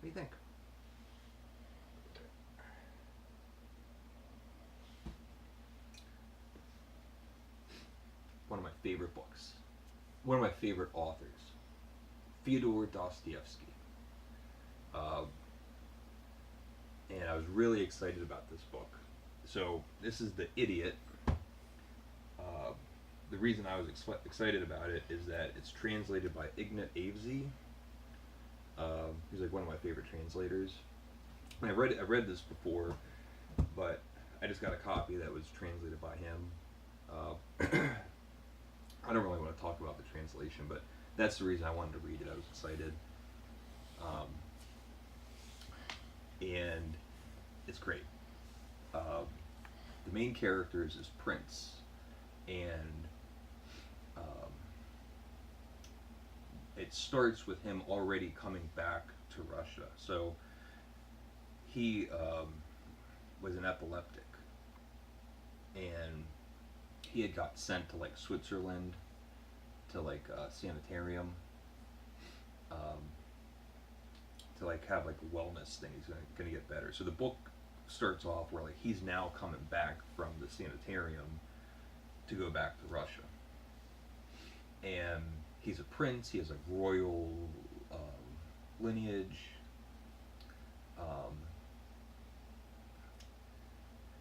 do you think? One of my favorite books. One of my favorite authors. Fyodor Dostoyevsky. Uh, and I was really excited about this book. So this is The Idiot. The reason I was excited about it is that it's translated by Ignat Avzi. He's like one of my favorite translators. And I read this before, but I just got a copy that was translated by him. I don't really want to talk about the translation, but that's the reason I wanted to read it. I was excited. And it's great. The main character is this prince, and it starts with him already coming back to Russia. So he was an epileptic, and he had got sent to like Switzerland to like a sanitarium to like have like a wellness thing. He's gonna get better. So the book starts off where like he's now coming back from the sanitarium to go back to Russia, and he's a prince. He has like royal lineage,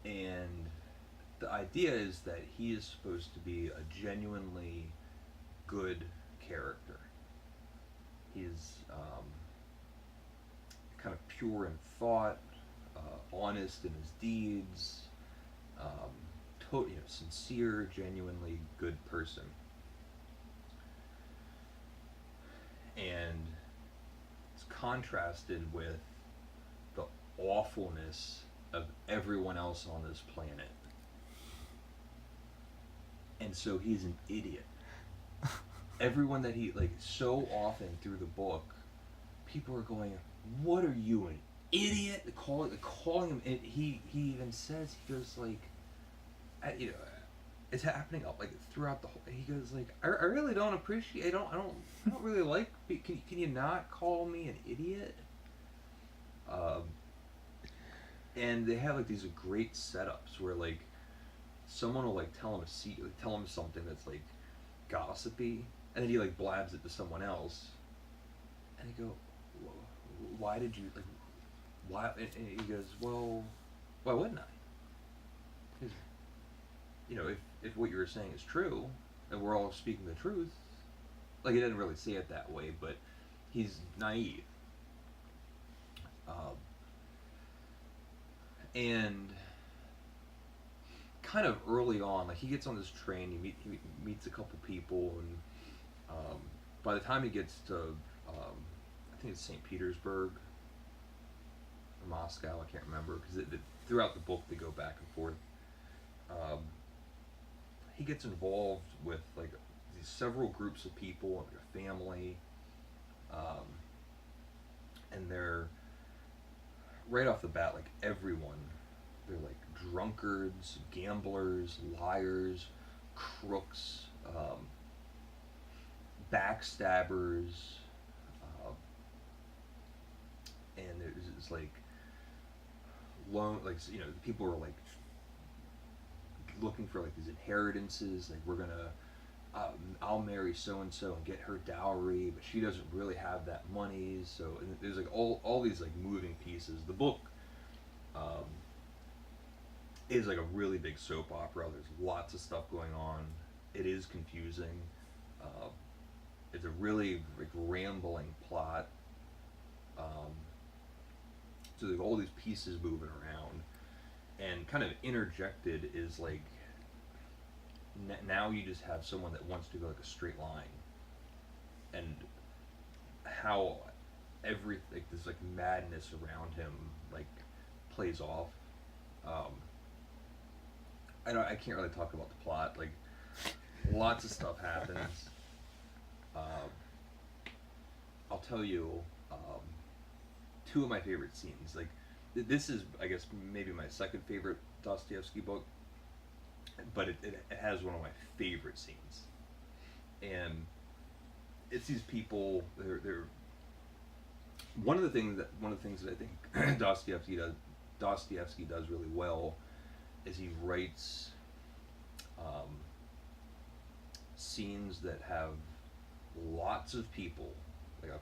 and the idea is that he is supposed to be a genuinely good character. He's kind of pure in thought, honest in his deeds, sincere, genuinely good person. And it's contrasted with the awfulness of everyone else on this planet. And so he's an idiot. Everyone that he, like, so often through the book, people are going, "What are you, an idiot?" Calling him. And he even says, he goes like, it's happening up like throughout the whole. He goes like, I really don't appreciate. I don't really like. Can you not call me an idiot? And they have like these great setups where like someone will like tell him something that's like gossipy, and then he like blabs it to someone else, and they go, "Why did you like? Why?" And he goes, "Well, why wouldn't I? Because if what you were saying is true, and we're all speaking the truth." Like, he doesn't really say it that way, but he's naive. And kind of early on, like, he gets on this train, he meets a couple people, and by the time he gets to, I think it's St. Petersburg or Moscow, I can't remember, because throughout the book they go back and forth. He gets involved with like these several groups of people and their family, and they're right off the bat like everyone. They're like drunkards, gamblers, liars, crooks, backstabbers, and there's like people are like looking for like these inheritances, like we're gonna I'll marry so and so and get her dowry, but she doesn't really have that money. So and there's like all these like moving pieces. The book is like a really big soap opera. There's lots of stuff going on. It is confusing. It's a really like rambling plot. So there's all these pieces moving around, and kind of interjected is like now you just have someone that wants to go like a straight line, and how every like this like madness around him like plays off. I can't really talk about the plot. Like lots of stuff happens. I'll tell you two of my favorite scenes. Like this is I guess maybe my second favorite Dostoevsky book, but it has one of my favorite scenes, and it's these people. one of the things that I think Dostoyevsky does really well is he writes um, scenes that have lots of people, like a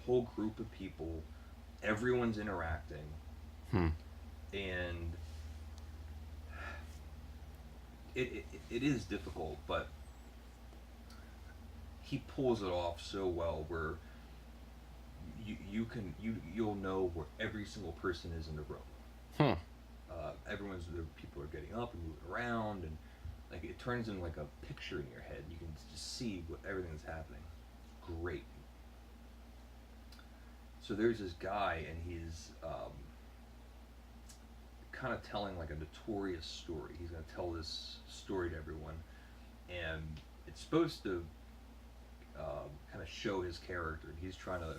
whole group of people, everyone's interacting, Hmm. and it is difficult, but he pulls it off so well where you'll know where every single person is in the room. Hmm. People are getting up and moving around, and like it turns into like a picture in your head. You can just see what everything's happening. It's great. So there's this guy, and he's kind of telling like a notorious story. He's going to tell this story to everyone, and it's supposed to kind of show his character. He's trying to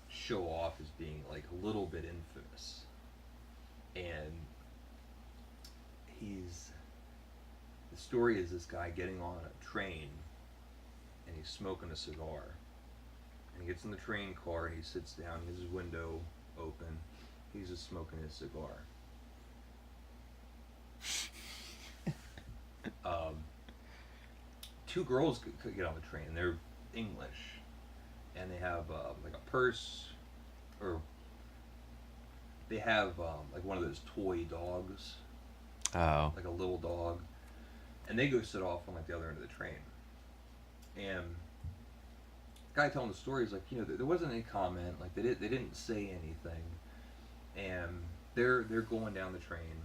show off as being like a little bit infamous, and he's the story is this guy getting on a train, and he's smoking a cigar, and he gets in the train car and he sits down. He has his window open. He's just smoking his cigar. um, Two girls could get on the train. They're English, and they have like a purse, or they have like one of those toy dogs, Oh. like a little dog, and they go sit off on like the other end of the train. And the guy telling the story is like, there wasn't any comment, like they didn't say anything, and they're going down the train,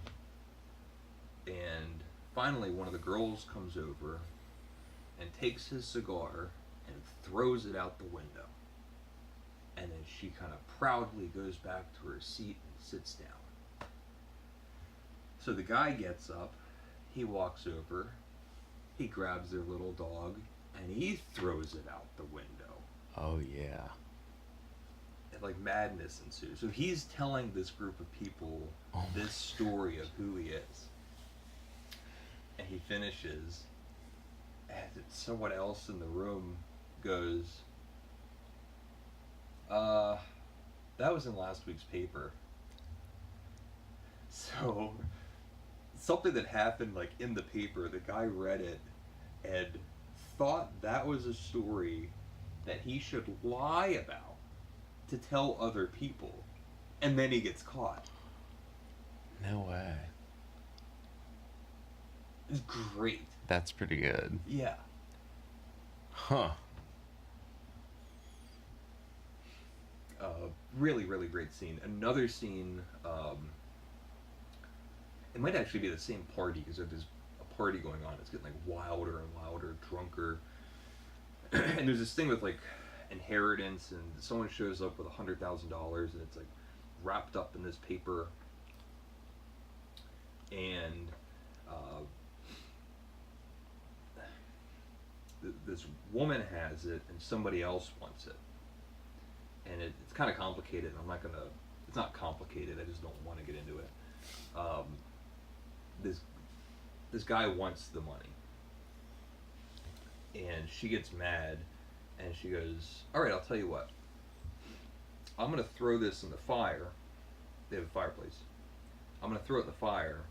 and finally one of the girls comes over and takes his cigar and throws it out the window. And then she kind of proudly goes back to her seat and sits down. So the guy gets up, he walks over, he grabs their little dog, and he throws it out the window. Oh yeah. And like madness ensues. So he's telling this group of people this story of who he is. And he finishes, and someone else in the room goes, that was in last week's paper. So, something that happened like in the paper, the guy read it and thought that was a story that he should lie about to tell other people, and then he gets caught. No way. It's great. That's pretty good. Yeah. Huh. Really, really great scene. Another scene, it might actually be the same party, because there's a party going on. It's getting like wilder and wilder, drunker. And there's this thing with like inheritance, and someone shows up with $100,000, and it's like wrapped up in this paper. And this woman has it, and somebody else wants it. And it's kind of complicated, and it's not complicated, I just don't want to get into it. This guy wants the money. And she gets mad, and she goes, alright, I'll tell you what. I'm going to throw this in the fire. They have a fireplace. I'm going to throw it in the fire,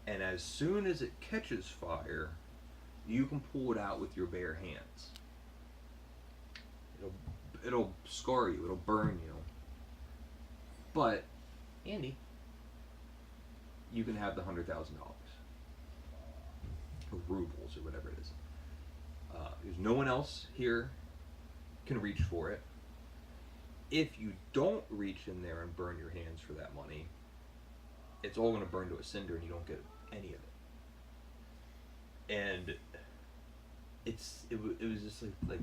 and as soon as it catches fire, you can pull it out with your bare hands. It'll scar you, it'll burn you. But, Andy, you can have the $100,000. Or rubles, or whatever it is. There's no one else here can reach for it. If you don't reach in there and burn your hands for that money, it's all going to burn to a cinder, and you don't get any of it. And it was just like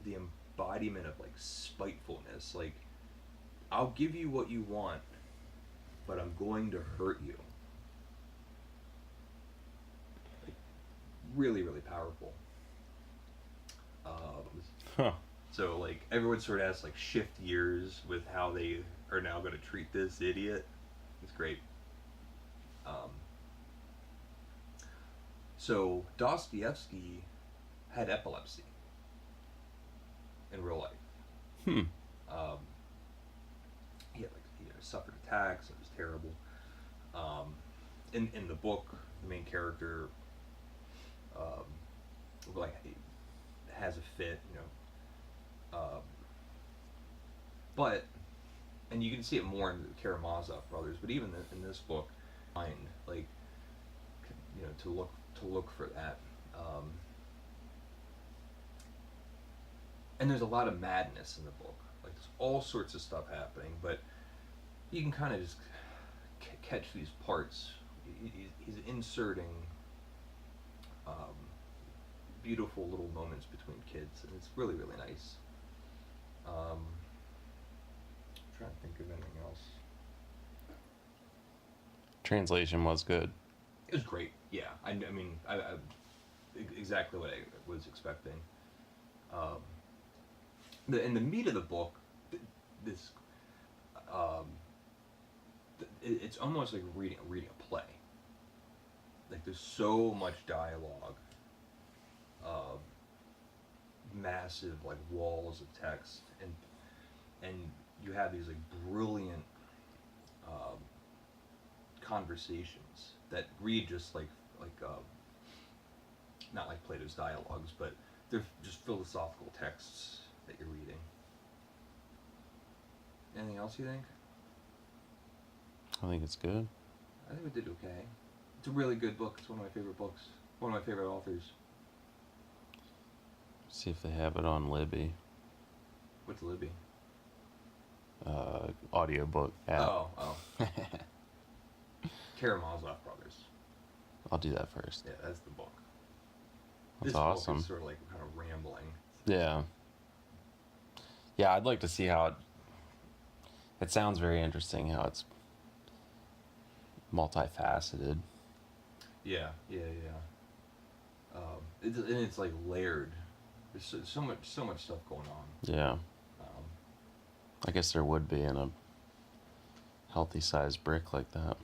the embodiment of like spitefulness. Like, I'll give you what you want, but I'm going to hurt you. Like, really, really powerful. Huh. So like everyone sort of has to like shift gears with how they are now going to treat this idiot. It's great. So Dostoyevsky had epilepsy in real life. Hmm. Um, he suffered attacks. It was terrible. Um, in the book, the main character um, like has a fit, but and you can see it more in the Karamazov brothers, but even in this book, mind like to look for that. Um, and there's a lot of madness in the book. Like there's all sorts of stuff happening, but you can kind of just catch these parts. He's inserting um, beautiful little moments between kids, and it's really really nice. I'm trying to think of anything else. Translation was good. It was great. Yeah, I mean, exactly what I was expecting. Um, in the meat of the book, this um, it's almost like reading a play. Like there's so much dialogue, uh, massive like walls of text, and you have these like brilliant um, conversations that read just like not like Plato's dialogues, but they're just philosophical texts that you're reading. Anything else you think? I think it's good. I think we did okay. It's a really good book. It's one of my favorite books. One of my favorite authors. See if they have it on Libby. What's Libby? Audiobook app. Oh. Karamazov Brothers. I'll do that first. Yeah, that's the book. That's this awesome. book is sort of like kind of rambling. Yeah. Yeah, I'd like to see how it sounds very interesting how it's multifaceted. Yeah. And it's like layered. There's so much stuff going on. Yeah. Um, I guess there would be in a healthy sized brick like that.